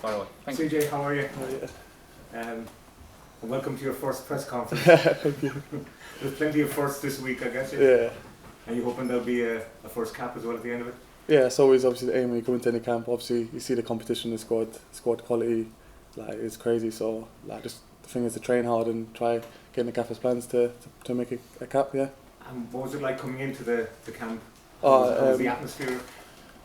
By the way, thank you. CJ, how are you? Oh, And welcome to your first press conference. Thank you. There's plenty of firsts this week, I guess. Yeah. And you hoping there'll be a first cap as well at the end of it? Yeah, it's always obviously the aim when you come into any camp. Obviously, you see the competition, the squad quality, like it's crazy. So like just the thing is to train hard and try getting the gaffer's plans to make a cap. Yeah. And what was it like coming into the camp? Oh, What was the atmosphere?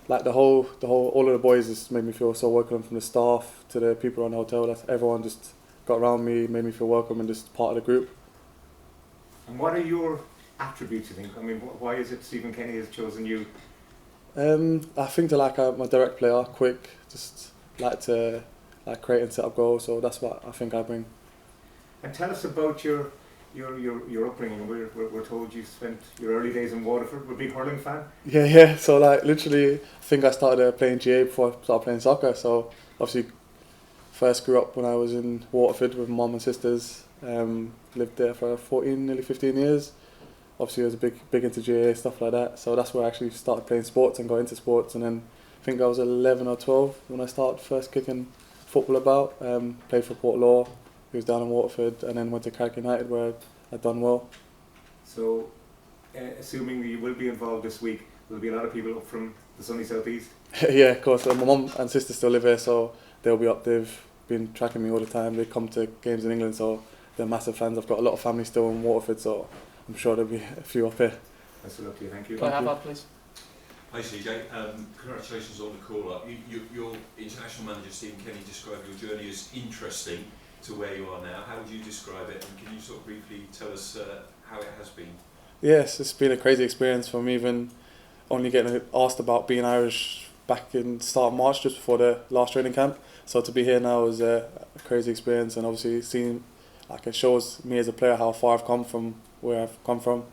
Like all of the boys just made me feel so welcome, from the staff to the people around the hotel. That everyone just got around me, made me feel welcome and just part of the group. And what are your attributes, you think? I mean, why is it Stephen Kenny has chosen you? I think they're like I'm a direct player, quick, just like to create and set up goals. So that's what I think I bring. And tell us about your upbringing. We're told you spent your early days in Waterford. We're a big hurling fan. Yeah. So like literally, I think I started playing GA before I started playing soccer. So obviously, first grew up when I was in Waterford with mum and sisters. Lived there for 14, nearly 15 years. Obviously, I was big into GA, stuff like that. So that's where I actually started playing sports and got into sports. And then I think I was 11 or 12 when I started first kicking football about. Played for Port Law, who was down in Waterford, and then went to Carrick United where I'd done well. So, assuming that you will be involved this week, there'll be a lot of people up from the sunny southeast. Yeah, of course. My mum and sister still live here, so they'll be up. They've been tracking me all the time. They come to games in England, so they're massive fans. I've got a lot of family still in Waterford, so I'm sure there'll be a few up here. That's a lucky. Thank you. Can I have that, please? Hi CJ, congratulations on the call-up. Your international manager Stephen Kenny described your journey as interesting to where you are now. How would you describe it, and can you sort of briefly tell us how it has been? Yes, it's been a crazy experience from even only getting asked about being Irish back in the start of March, just before the last training camp. So to be here now is a crazy experience, and obviously seeing, like, it shows me as a player how far I've come from where I've come from.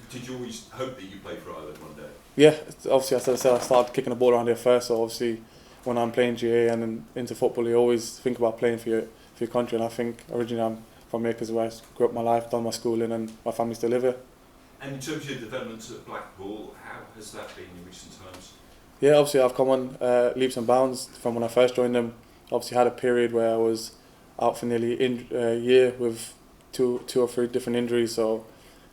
Did you always hope that you played for Ireland one day? Yeah, obviously as I said, I started kicking the ball around here first, so obviously when I'm playing GA and then into football, you always think about playing for your country, and I think originally I'm from here because where I grew up my life, done my schooling, and my family still live here. And in terms of your development at Blackpool, how has that been in recent times? Yeah, obviously I've come on leaps and bounds from when I first joined them. Obviously had a period where I was out for nearly a year with two or three different injuries, so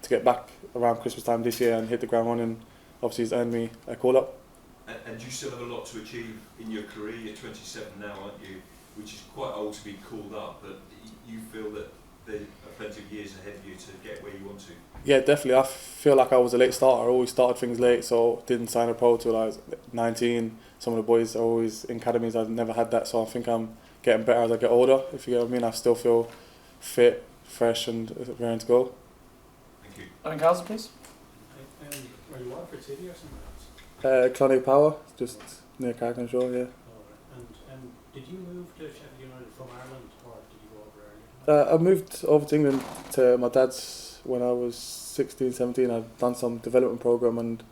to get back around Christmas time this year and hit the ground running, obviously it's earned me a call-up. And you still have a lot to achieve in your career. You're 27 now, aren't you? Which is quite old to be called up, but you feel that there are plenty of years ahead of you to get where you want to. Yeah, definitely. I feel like I was a late starter. I always started things late, so didn't sign a pro till I was 19. Some of the boys are always in academies. I've never had that, so I think I'm getting better as I get older, if you get what I mean. I still feel fit, fresh and ready to go. Thank you. Owen Castle, please. Were you Waterford City or somewhere else? Cloney Power, just near Carrickenshaw, yeah. And did you move to Sheffield United from Ireland, or did you go over earlier? I moved over to England to my dad's when I was 16, 17. I'd done some development program, and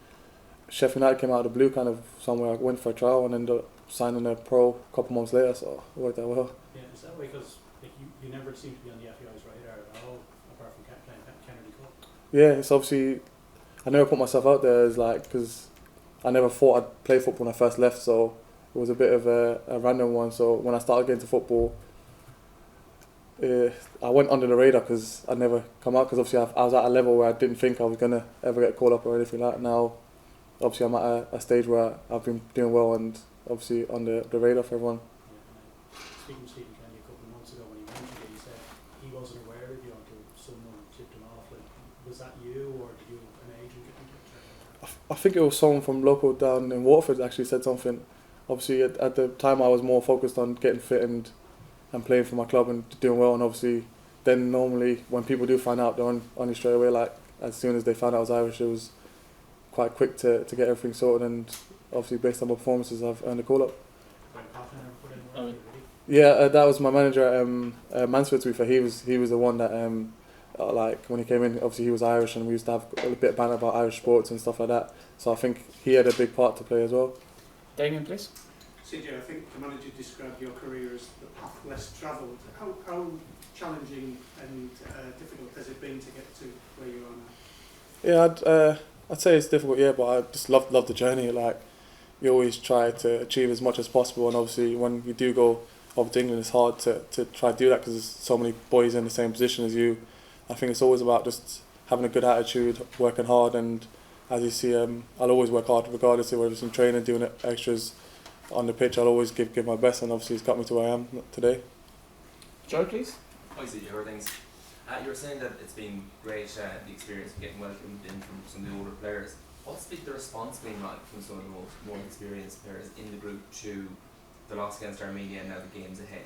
Sheffield United came out of the blue kind of somewhere. I went for a trial and ended up signing a pro a couple months later, so it worked out well. Yeah, is that way? Because like, you never seem to be on the FAI's radar at all, apart from playing Kennedy Cup. Yeah, it's obviously, I never put myself out there as like, because I never thought I'd play football when I first left, so it was a bit of a random one. So when I started getting to football, I went under the radar because I'd never come out, because obviously I was at a level where I didn't think I was going to ever get called up or anything like that. Now, obviously I'm at a stage where I've been doing well and obviously on the radar for everyone. Yeah, speaking to Stephen Kenny a couple of months ago when he mentioned it, he said he wasn't aware of you until someone tipped him off. Like, was that you, or did you an agent get in touch? I think it was someone from local down in Waterford actually said something. Obviously at the time I was more focused on getting fit and playing for my club and doing well, and obviously then normally when people do find out, they're on you straight away. Like as soon as they found out I was Irish, it was quite quick to get everything sorted, and obviously based on my performances I've earned a call-up. Yeah, that was my manager at Mansfield, to be fair. He was the one that like when he came in, obviously he was Irish, and we used to have a bit of banter about Irish sports and stuff like that, so I think he had a big part to play as well. Damien, please. CJ, I think the manager described your career as the path less travelled. How challenging and difficult has it been to get to where you are now? Yeah, I'd say it's difficult, yeah, but I just love the journey. Like, you always try to achieve as much as possible, and obviously when you do go over to England, it's hard to try to do that because there's so many boys in the same position as you. I think it's always about just having a good attitude, working hard, and as you see, I'll always work hard regardless of whether it's in training, doing extras on the pitch. I'll always give my best, and obviously it's got me to where I am today. Joe, please. Hi, CJ, how are things? You were saying that it's been great, the experience of getting welcomed in from some of the older players. What's the response been like from some of the more experienced players in the group to the loss against Armenia and now the games ahead?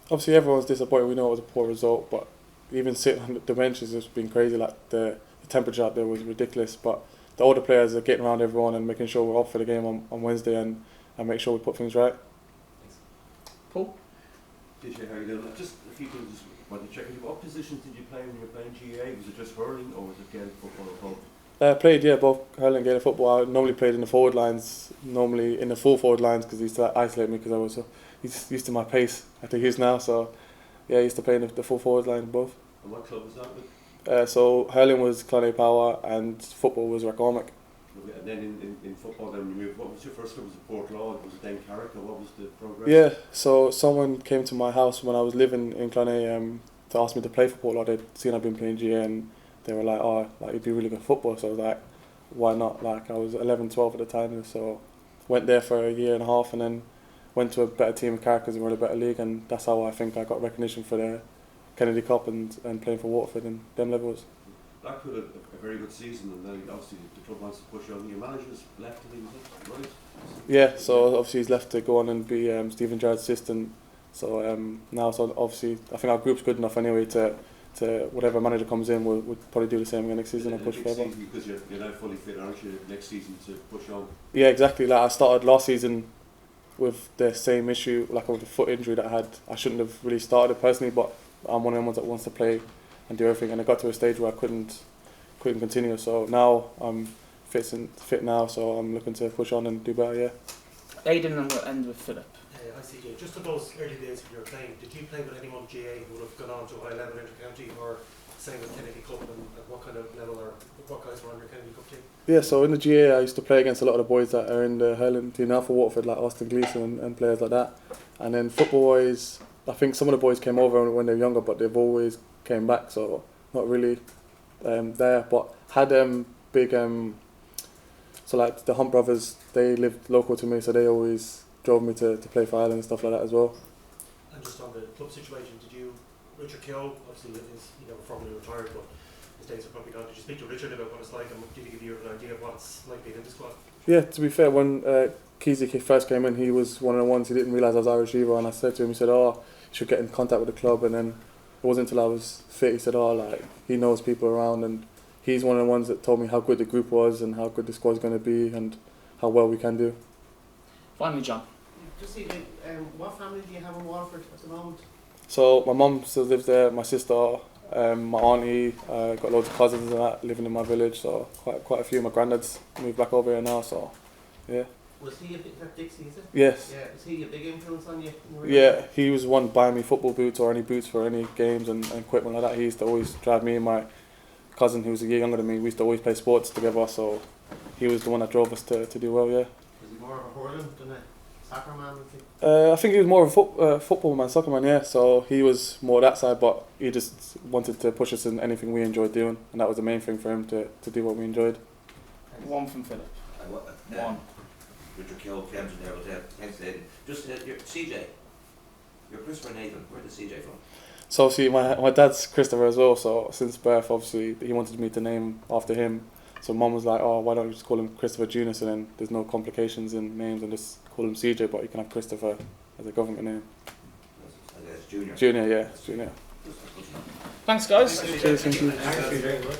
Obviously everyone's disappointed, we know it was a poor result, but even sitting on the bench has just been crazy. Like the temperature out there was ridiculous, but the older players are getting around everyone and making sure we're up for the game on Wednesday and make sure we put things right. Thanks. Paul? DJ, how are you doing? Just a few things I wanted to check. What positions did you play when you were playing GA? Was it just hurling or was it Gaelic football or both? Played, yeah, both hurling and Gaelic football. I normally played in the forward lines, normally in the full forward lines because he used to isolate me because I was he's used to my pace. I think he is now, so yeah, I used to play in the full forward line both. And what club was that with? So hurling was Cloney Power and football was Rackcormac. And then in football, then you moved. What was your first club? Was it Port Lawn? Was it then Carrick? Or what was the progress? Yeah, so someone came to my house when I was living in Cloney to ask me to play for Port Lawn. They'd seen I'd been playing GA and they were like, oh, like you'd be really good at football. So I was like, why not? Like I was 11, 12 at the time, so went there for a year and a half and then went to a better team in Carrick because they were in a better league, and that's how I think I got recognition for the Kennedy Cup and playing for Waterford and them levels. Blackpool had a very good season, and then obviously the club wants to push on. Your manager's left, I think, is it right? Yeah, so obviously he's left to go on and be Stephen Gerrard's assistant. So now, so obviously I think our group's good enough anyway to whatever manager comes in, we'll probably do the same again next season and push further. Because you're now fully fit, aren't you, next season to push on? Yeah, exactly. Like I started last season with the same issue, like with the foot injury that I had. I shouldn't have really started it personally, but I'm one of them ones that wants to play and do everything, and I got to a stage where I couldn't continue. So now I'm fit now, so I'm looking to push on and do better. Yeah. Aidan, and we'll end with Philip. Hi CJ, just in those early days of your playing, did you play with anyone GA who would have gone on to a high level inter-county, or same with Kennedy Cup, and what kind of level or what guys were on your Kennedy Cup team? Yeah, so in the GA I used to play against a lot of the boys that are in the hurling team now for Waterford, like Austin Gleeson and players like that. And then football-wise, I think some of the boys came over when they were younger, but they've always came back, so not really there. But had big, so like the Hunt brothers, they lived local to me, so they always drove me to play for Ireland and stuff like that as well. And just on the club situation, Richard Keogh, obviously is formally retired, but his days are probably gone. Did you speak to Richard about what it's like, and did he give you an idea of what it's like being in the squad? Yeah, to be fair, when Keezy first came in, he was one of the ones, he didn't realise I was Irish either, and I said to him, he said, oh, you should get in contact with the club, and then it wasn't until I was fit, he said, oh, like, he knows people around, and he's one of the ones that told me how good the group was and how good the squad's going to be and how well we can do. Finally, John. Just see, what family do you have in Waterford at the moment? So my mum still lives there, my sister, my auntie, got loads of cousins and that living in my village, so quite a few. My granddad's moved back over here now, so yeah. Was he a big, that Dixie, is it? Yes. Yeah, was he a big influence on you? Yeah, he was one buying me football boots or any boots for any games and equipment like that. He used to always drive me and my cousin, who was a year younger than me, we used to always play sports together, so he was the one that drove us to do well, yeah. Was he more of a hurling than a soccer man, would you? I think he was more of a football man, soccer man, yeah. So he was more that side, but he just wanted to push us in anything we enjoyed doing, and that was the main thing for him to do what we enjoyed. One from Philip. One. Richard Keogh came in there with thanks Aidan. Just your CJ, you're Christopher Nathan. Where did CJ from? So obviously my dad's Christopher as well. So since birth, obviously he wanted me to name after him. So Mum was like, oh, why don't you just call him Christopher Junior? So then there's no complications in names, and just call him CJ. But you can have Christopher as a government name. I guess Junior. Junior, yeah, Junior. Thanks, guys. Cheers, thank you. Thank you very much.